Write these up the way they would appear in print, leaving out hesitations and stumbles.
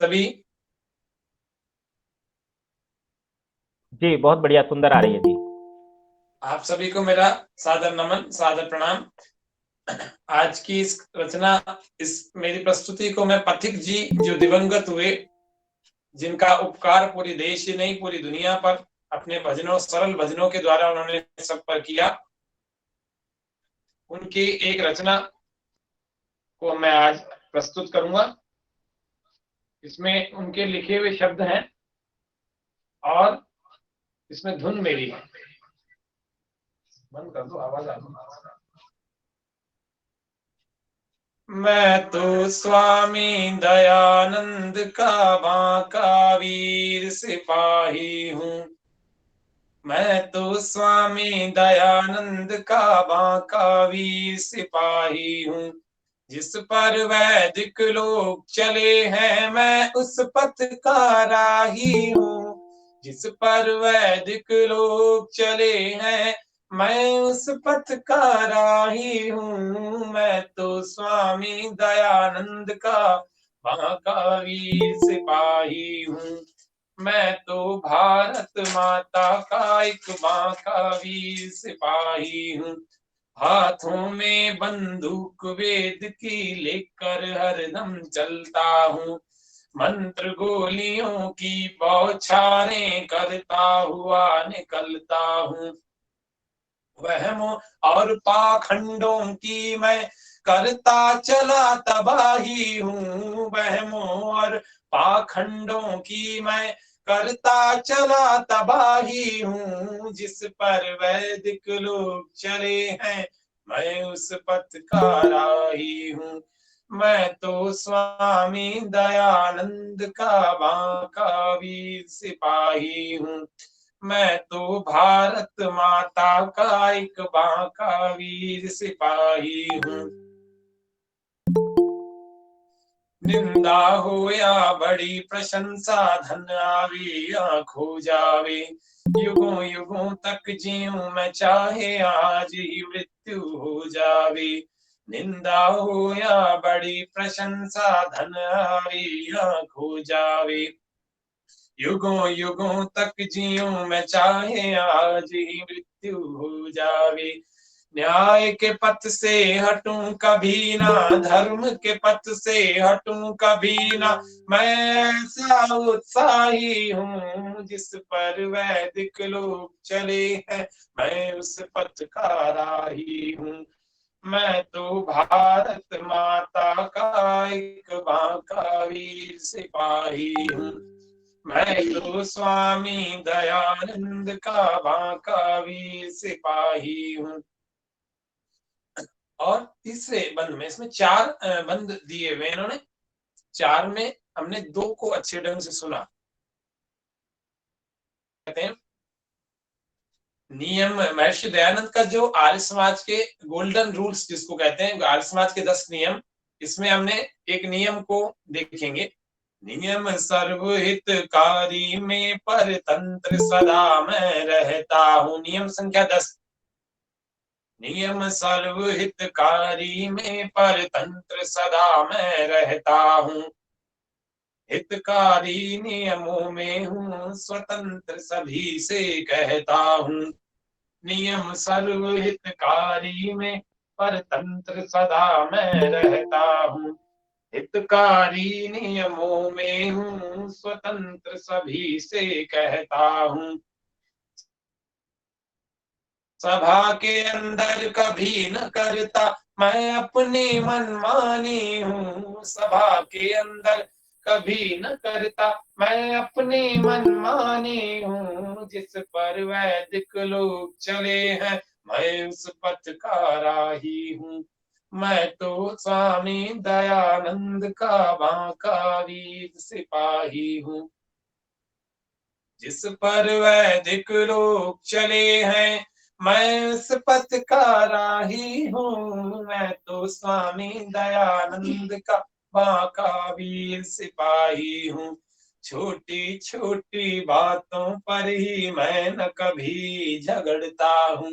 सभी। जी बहुत बढ़िया, सुंदर आ रही है जी। आप सभी को मेरा सादर नमन, सादर प्रणाम। आज की इस रचना, इस मेरी प्रस्तुति को मैं पथिक जी, जो दिवंगत हुए, जिनका उपकार पूरी देश ही नहीं पूरी दुनिया पर अपने भजनों, सरल भजनों के द्वारा उन्होंने सब पर किया, उनकी एक रचना को मैं आज प्रस्तुत करूंगा। इसमें उनके लिखे हुए शब्द हैं और इसमें धुन मेरी है। बंद कर दो, आवाज आ रही है। मैं तो स्वामी दयानंद का बांका वीर सिपाही हूँ। मैं तो स्वामी दयानंद का बांका वीर सिपाही हूँ। जिस पर वैदिक लोग चले हैं, मैं उस पथ का राही हूँ। जिस पर वैदिक लोग चले हैं, मैं उस पथ का राही हूँ। मैं तो स्वामी दयानंद का बांका वीर सिपाही हूँ। मैं तो भारत माता का एक बांका वीर सिपाही हूँ। हाथों में बंदूक वेद की लेकर हरदम चलता हूँ। मंत्र गोलियों की बौछारें करता हुआ निकलता हूँ। वहमों और पाखंडों की मैं करता चला तबाही हूँ। वहमों और पाखंडों की मैं करता चला तबाही हूँ। जिस पर वैदिक लोग चले हैं, मैं उस पथ का राही हूँ। मैं तो स्वामी दयानंद का बांका वीर सिपाही हूँ। मैं तो भारत माता का एक बांका वीर सिपाही हूँ। निंदा हो या बड़ी प्रशंसा, धन आवे या खो जावे, युगों युगों तक जीऊं मैं चाहे आज ही मृत्यु हो जावे। निंदा हो या बड़ी प्रशंसा, धन आवे या खो जावे, युगों युगों तक जीऊं मैं चाहे आज ही मृत्यु हो जावे। न्याय के पथ से हटूं कभी ना, धर्म के पथ से हटूं कभी ना, मैं ऐसा उत्साही हूँ। जिस पर वैदिक लोग चले हैं, मैं उस पथ का राही हूँ। मैं तो भारत माता का एक बांका वीर सिपाही हूँ। मैं तो स्वामी दयानंद का बांका वीर सिपाही हूँ। और तीसरे बंद में, इसमें चार बंद दिए हुए इन्होंने। चार में हमने दो को अच्छे ढंग से सुना। कहते हैं नियम, महर्षि दयानंद का जो आर्य समाज के गोल्डन रूल्स जिसको कहते हैं, आर्य समाज के 10 नियम, इसमें हमने एक नियम को देखेंगे। नियम सर्वहितकारी में परतंत्र सदा मैं रहता हूँ। नियम संख्या 10। नियम सर्वहितकारी में परतंत्र सदा मैं रहता हूँ। हितकारी नियमों में हूँ स्वतंत्र सभी से कहता हूँ। नियम सर्वहितकारी में परतंत्र सदा मैं रहता हूँ। हितकारी नियमों में हूँ स्वतंत्र सभी से कहता हूँ। सभा के अंदर कभी न करता मैं अपनी मनमानी हूँ। सभा के अंदर कभी न करता मैं अपनी मनमानी हूँ। जिस पर वैदिक लोग चले हैं, मैं उस पथ का राही हूँ। मैं तो स्वामी दयानंद का बांका वीर सिपाही हूँ। जिस पर वैदिक लोग चले हैं, मैं उस पथ का राही हूँ। मैं तो स्वामी दयानंद का बांका वीर सिपाही हूँ। छोटी छोटी बातों पर ही मैं न कभी झगड़ता हूँ।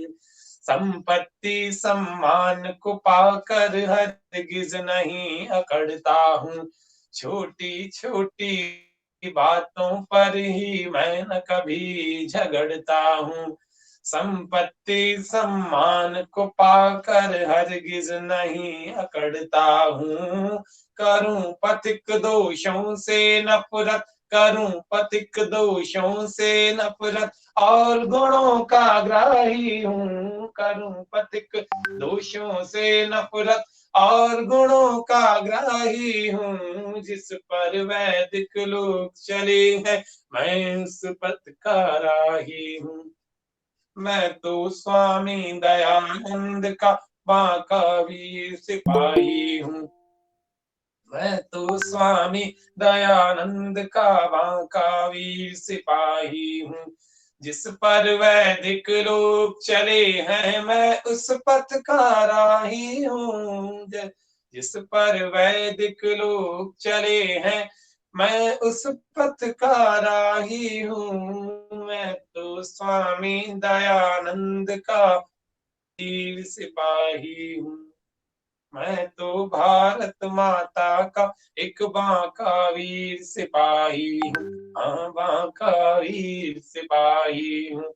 संपत्ति सम्मान को पाकर हरगिज नहीं अकड़ता हूँ। छोटी छोटी बातों पर ही मैं न कभी झगड़ता हूँ। संपत्ति सम्मान को पाकर हरगिज नहीं अकड़ता हूँ। करूं पथिक दोषों से नफरत, करूं पथिक दोषों से नफरत, और गुणों का ग्राही हूँ। करूं पथिक दोषों से नफरत और गुणों का ग्राही हूँ। जिस पर वैदिक लोग चले हैं मैं उस पथ का राही हूँ। मैं तो स्वामी दयानंद का बांका वीर सिपाही हूँ। मैं तो स्वामी दयानंद का बांका वीर सिपाही हूँ। जिस पर वैदिक लोग चले हैं मैं उस पथ का राही हूँ। जिस पर वैदिक लोग चले हैं मैं उस पथ का राही हूँ। मैं तो स्वामी दयानंद का वीर सिपाही हूँ। मैं तो भारत माता का एक बांका वीर सिपाही हूँ। हाँ बांका वीर सिपाही हूँ।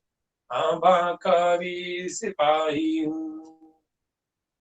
हाँ बांका वीर सिपाही हूँ।